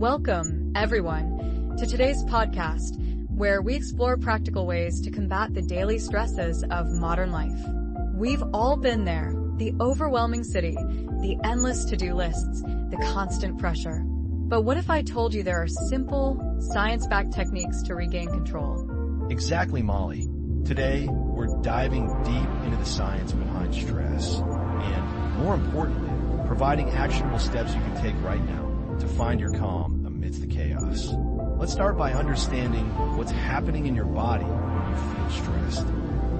Welcome, everyone, to today's podcast, where we explore practical ways to combat the daily stresses of modern life. We've all been there, the overwhelming city, the endless to-do lists, the constant pressure. But what if I told you there are simple, science-backed techniques to regain control? Exactly, Molly. Today, we're diving deep into the science behind stress, and more importantly, providing actionable steps you can take right now to find your calm amidst the chaos. Let's start by understanding what's happening in your body when you feel stressed.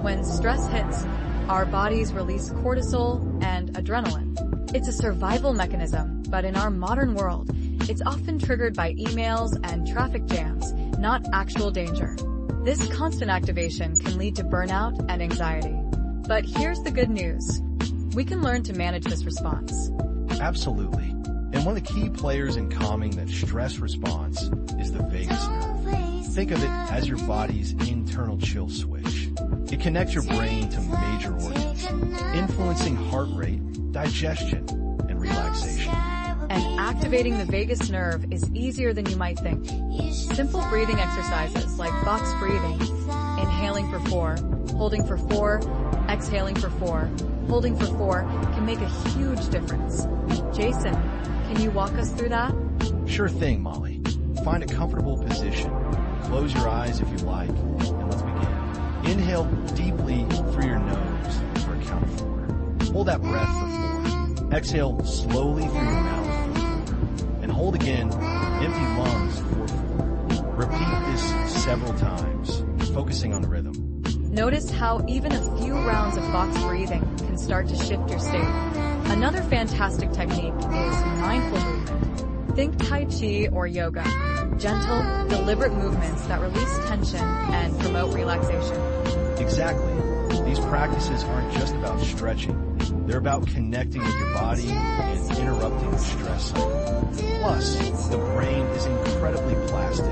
When stress hits, our bodies release cortisol and adrenaline. It's a survival mechanism, but in our modern world, it's often triggered by emails and traffic jams, not actual danger. This constant activation can lead to burnout and anxiety. But here's the good news. We can learn to manage this response. Absolutely. And one of the key players in calming that stress response is the vagus nerve. Think of it as your body's internal chill switch. It connects your brain to major organs, influencing heart rate, digestion, and relaxation. And activating the vagus nerve is easier than you might think. Simple breathing exercises like box breathing, inhaling for 4, holding for 4, exhaling for 4, holding for 4 can make a huge difference. Jason, can you walk us through that? Sure thing, Molly. Find a comfortable position. Close your eyes if you like, and let's begin. Inhale deeply through your nose for a count of 4. Hold that breath for 4. Exhale slowly through your mouth for 4. And hold again, empty lungs for 4. Repeat this several times, focusing on the rhythm. Notice how even a few rounds of box breathing can start to shift your state. Another fantastic technique is mindful movement. Think Tai Chi or yoga. Gentle, deliberate movements that release tension and promote relaxation. Exactly. These practices aren't just about stretching. They're about connecting with your body and interrupting the stress cycle. Plus, the brain is incredibly plastic,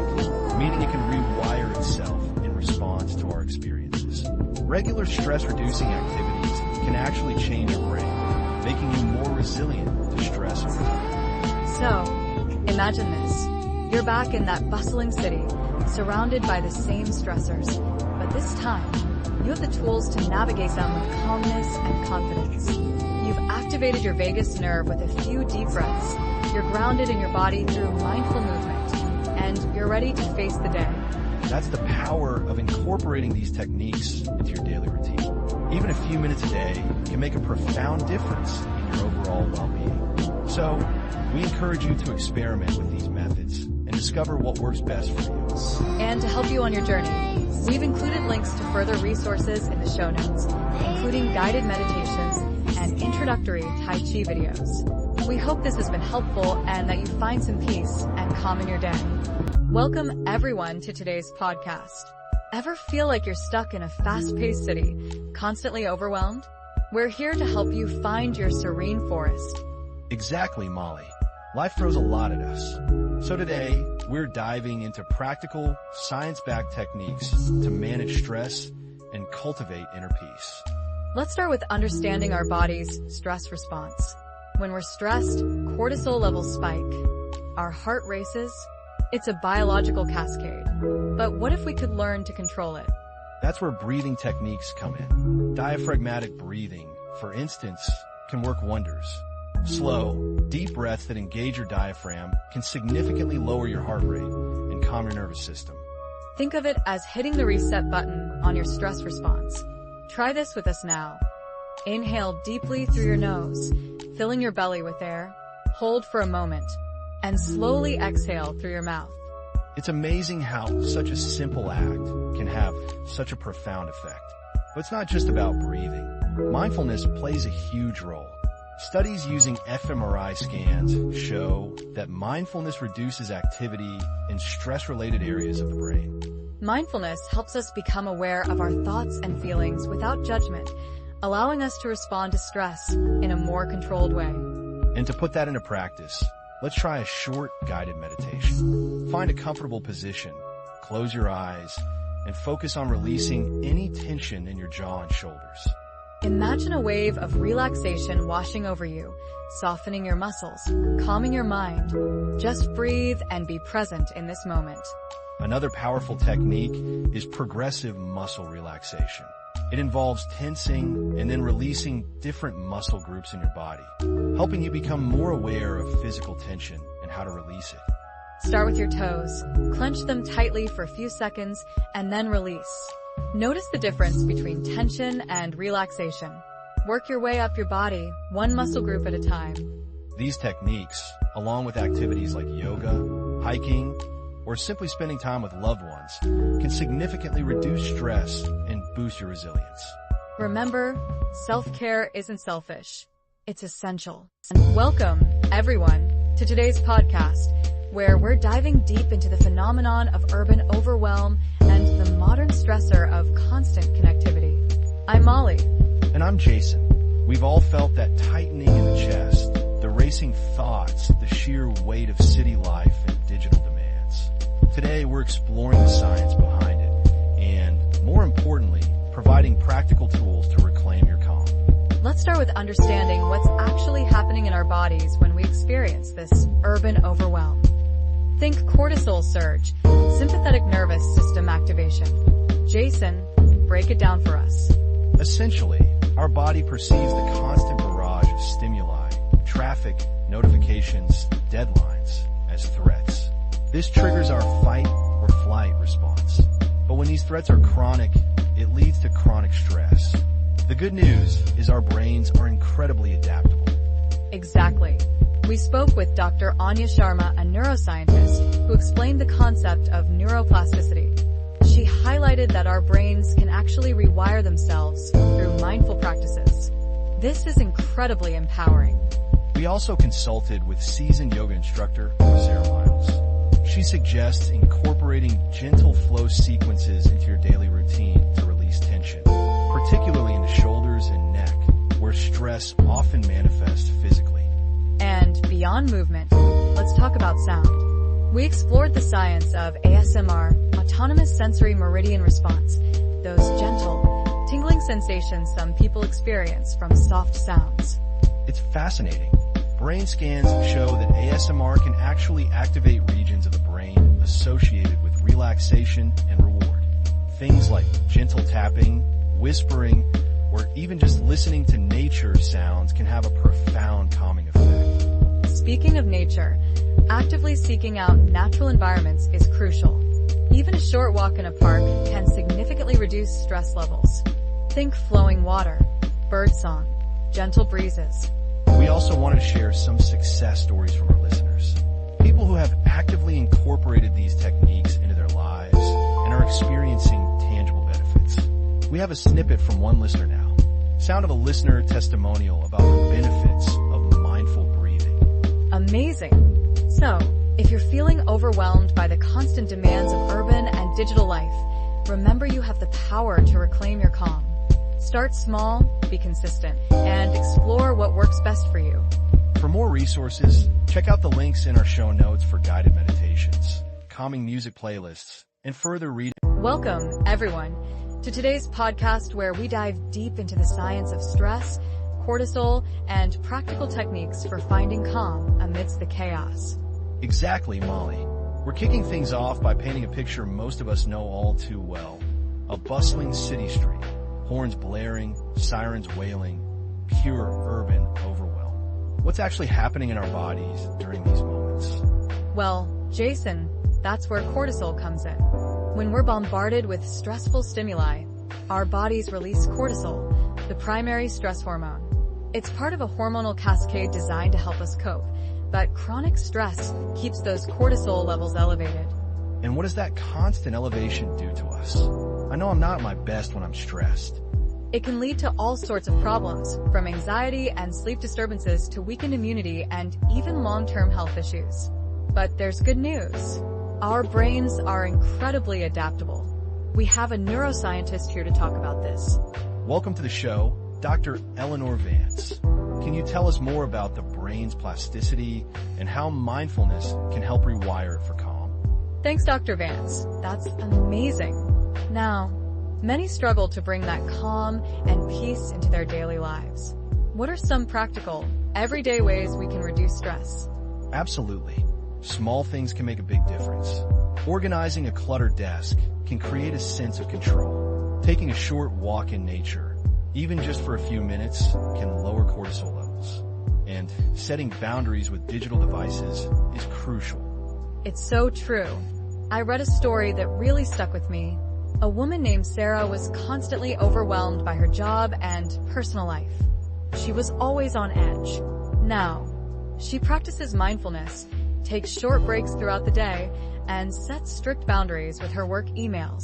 meaning it can rewire itself in response to our experiences. Regular stress-reducing activities can actually change your brain, making you more resilient to stress over time. So, imagine this. You're back in that bustling city, surrounded by the same stressors. But this time, you have the tools to navigate them with calmness and confidence. You've activated your vagus nerve with a few deep breaths. You're grounded in your body through mindful movement. And you're ready to face the day. That's the power of incorporating these techniques into your daily routine. Even a few minutes a day can make a profound difference in your overall well-being. So, we encourage you to experiment with these methods and discover what works best for you. And to help you on your journey, we've included links to further resources in the show notes, including guided meditations and introductory Tai Chi videos. We hope this has been helpful and that you find some peace and calm in your day. Welcome everyone to today's podcast. Ever feel like you're stuck in a fast-paced city, constantly overwhelmed? We're here to help you find your serene forest. Exactly, Molly. Life throws a lot at us. So today, we're diving into practical, science-backed techniques to manage stress and cultivate inner peace. Let's start with understanding our body's stress response. When we're stressed, cortisol levels spike. Our heart races. It's a biological cascade. But what if we could learn to control it? That's where breathing techniques come in. Diaphragmatic breathing, for instance, can work wonders. Slow, deep breaths that engage your diaphragm can significantly lower your heart rate and calm your nervous system. Think of it as hitting the reset button on your stress response. Try this with us now. Inhale deeply through your nose, filling your belly with air. Hold for a moment, and slowly exhale through your mouth. It's amazing how such a simple act can have such a profound effect. But it's not just about breathing. Mindfulness plays a huge role. Studies using fMRI scans show that mindfulness reduces activity in stress-related areas of the brain. Mindfulness helps us become aware of our thoughts and feelings without judgment, allowing us to respond to stress in a more controlled way. And to put that into practice, let's try a short guided meditation. Find a comfortable position, close your eyes, and focus on releasing any tension in your jaw and shoulders. Imagine a wave of relaxation washing over you, softening your muscles, calming your mind. Just breathe and be present in this moment. Another powerful technique is progressive muscle relaxation. It involves tensing and then releasing different muscle groups in your body, helping you become more aware of physical tension and how to release it. Start with your toes. Clench them tightly for a few seconds and then release. Notice the difference between tension and relaxation. Work your way up your body, one muscle group at a time. These techniques, along with activities like yoga, hiking, or simply spending time with loved ones, can significantly reduce stress and boost your resilience. Remember, self-care isn't selfish. It's essential. And welcome, everyone, to today's podcast, where we're diving deep into the phenomenon of urban overwhelm and the modern stressor of constant connectivity. I'm Molly. And I'm Jason. We've all felt that tightening in the chest, the racing thoughts, the sheer weight of city life and digital demands. Today, we're exploring the science behind it and, more importantly, providing practical tools to reclaim your calm. Let's start with understanding what's actually happening in our bodies when we experience this urban overwhelm. Think cortisol surge, sympathetic nervous system activation. Jason, break it down for us. Essentially, our body perceives the constant barrage of stimuli, traffic, notifications, deadlines as threats. This triggers our fight or flight response. But when these threats are chronic, it leads to chronic stress. The good news is our brains are incredibly adaptable. Exactly. We spoke with Dr. Anya Sharma, a neuroscientist, who explained the concept of neuroplasticity. She highlighted that our brains can actually rewire themselves through mindful practices. This is incredibly empowering. We also consulted with seasoned yoga instructor Sarah Miles. She suggests incorporating gentle flow sequences into your daily routine to release tension, particularly in the shoulders and neck, where stress often manifests physically. And beyond movement, let's talk about sound. We explored the science of ASMR, autonomous sensory meridian response, those gentle, tingling sensations some people experience from soft sounds. It's fascinating. Brain scans show that ASMR can actually activate regions of the brain associated with relaxation and reward. Things like gentle tapping, whispering, or even just listening to nature sounds can have a profound calming effect. Speaking of nature, actively seeking out natural environments is crucial. Even a short walk in a park can significantly reduce stress levels. Think flowing water, birdsong, gentle breezes. We also want to share some success stories from our listeners. People who have actively incorporated these techniques into their lives and are experiencing tangible benefits. We have a snippet from one listener now. Sound of a listener testimonial about the benefits of mindful breathing. Amazing. So, if you're feeling overwhelmed by the constant demands of urban and digital life, remember you have the power to reclaim your calm. Start small, be consistent, and explore what works best for you. For more resources, check out the links in our show notes for guided meditations, calming music playlists, and further reading. Welcome, everyone, to today's podcast where we dive deep into the science of stress, cortisol, and practical techniques for finding calm amidst the chaos. Exactly, Molly. We're kicking things off by painting a picture most of us know all too well. A bustling city street. Horns blaring, sirens wailing, pure urban overwhelm. What's actually happening in our bodies during these moments? Well, Jason, that's where cortisol comes in. When we're bombarded with stressful stimuli, our bodies release cortisol, the primary stress hormone. It's part of a hormonal cascade designed to help us cope, but chronic stress keeps those cortisol levels elevated. And what does that constant elevation do to us? I know I'm not at my best when I'm stressed. It can lead to all sorts of problems, from anxiety and sleep disturbances to weakened immunity and even long-term health issues. But there's good news. Our brains are incredibly adaptable. We have a neuroscientist here to talk about this. Welcome to the show, Dr. Eleanor Vance. Can you tell us more about the brain's plasticity and how mindfulness can help rewire it for calm? Thanks, Dr. Vance. That's amazing. Now, Many struggle to bring that calm and peace into their daily lives. What are some practical, everyday ways we can reduce stress? Absolutely. Small things can make a big difference. Organizing a cluttered desk can create a sense of control. Taking a short walk in nature, even just for a few minutes, can lower cortisol levels. And setting boundaries with digital devices is crucial. It's so true. I read a story that really stuck with me. A woman named Sarah was constantly overwhelmed by her job and personal life. She was always on edge. Now, she practices mindfulness, takes short breaks throughout the day, and sets strict boundaries with her work emails.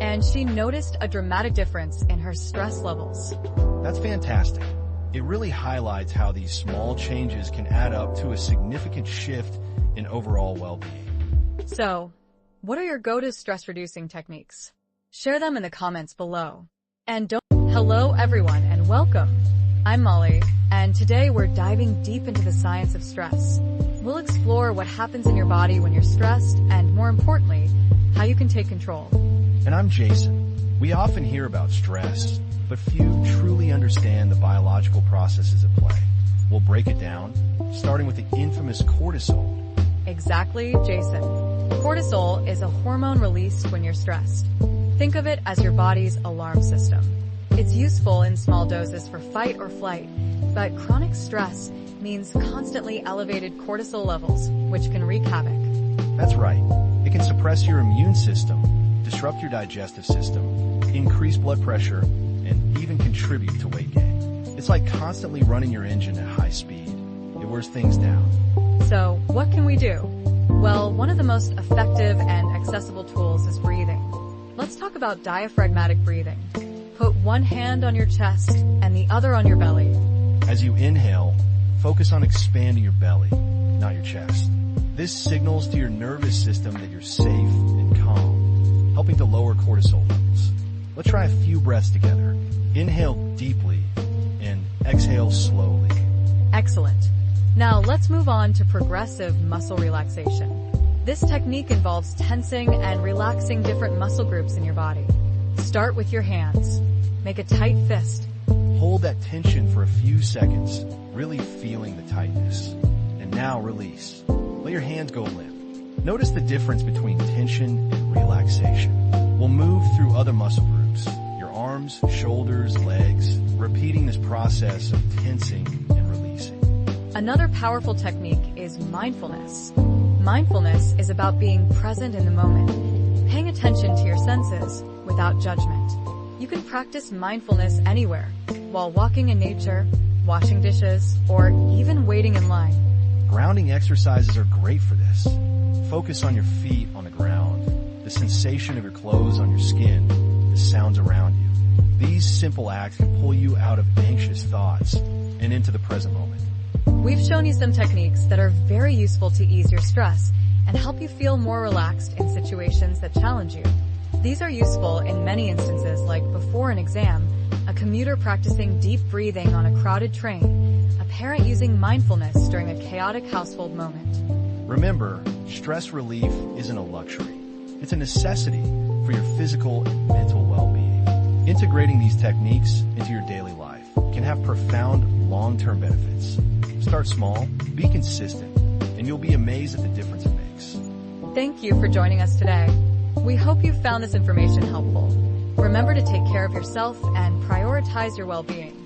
And she noticed a dramatic difference in her stress levels. That's fantastic. It really highlights how these small changes can add up to a significant shift in overall well-being. So, what are your go-to stress-reducing techniques? Share them in the comments below. And hello everyone and welcome. I'm Molly, and today we're diving deep into the science of stress. We'll explore what happens in your body when you're stressed and, more importantly, how you can take control. And I'm Jason. We often hear about stress, but few truly understand the biological processes at play. We'll break it down, starting with the infamous cortisol. Exactly, Jason. Cortisol is a hormone released when you're stressed. Think of it as your body's alarm system. It's useful in small doses for fight or flight, but chronic stress means constantly elevated cortisol levels, which can wreak havoc. That's right. It can suppress your immune system, disrupt your digestive system, increase blood pressure, and even contribute to weight gain. It's like constantly running your engine at high speed. It wears things down. So, what can we do? Well, one of the most effective and accessible tools is breathing. Let's talk about diaphragmatic breathing. Put one hand on your chest and the other on your belly. As you inhale, focus on expanding your belly, not your chest. This signals to your nervous system that you're safe and calm, helping to lower cortisol levels. Let's try a few breaths together. Inhale deeply and exhale slowly. Excellent. Now let's move on to progressive muscle relaxation. This technique involves tensing and relaxing different muscle groups in your body. Start with your hands. Make a tight fist. Hold that tension for a few seconds, really feeling the tightness. And now release. Let your hands go limp. Notice the difference between tension and relaxation. We'll move through other muscle groups, your arms, shoulders, legs, repeating this process of tensing and releasing. Another powerful technique is mindfulness. Mindfulness is about being present in the moment, paying attention to your senses without judgment. You can practice mindfulness anywhere, while walking in nature, washing dishes, or even waiting in line. Grounding exercises are great for this. Focus on your feet on the ground, the sensation of your clothes on your skin, the sounds around you. These simple acts can pull you out of anxious thoughts and into the present moment. We've shown you some techniques that are very useful to ease your stress and help you feel more relaxed in situations that challenge you. These are useful in many instances, like before an exam, a commuter practicing deep breathing on a crowded train, a parent using mindfulness during a chaotic household moment. Remember, stress relief isn't a luxury. It's a necessity for your physical and mental well-being. Integrating these techniques into your daily life can have profound long-term benefits. Start small, be consistent, and you'll be amazed at the difference it makes. Thank you for joining us today. We hope you found this information helpful. Remember to take care of yourself and prioritize your well-being.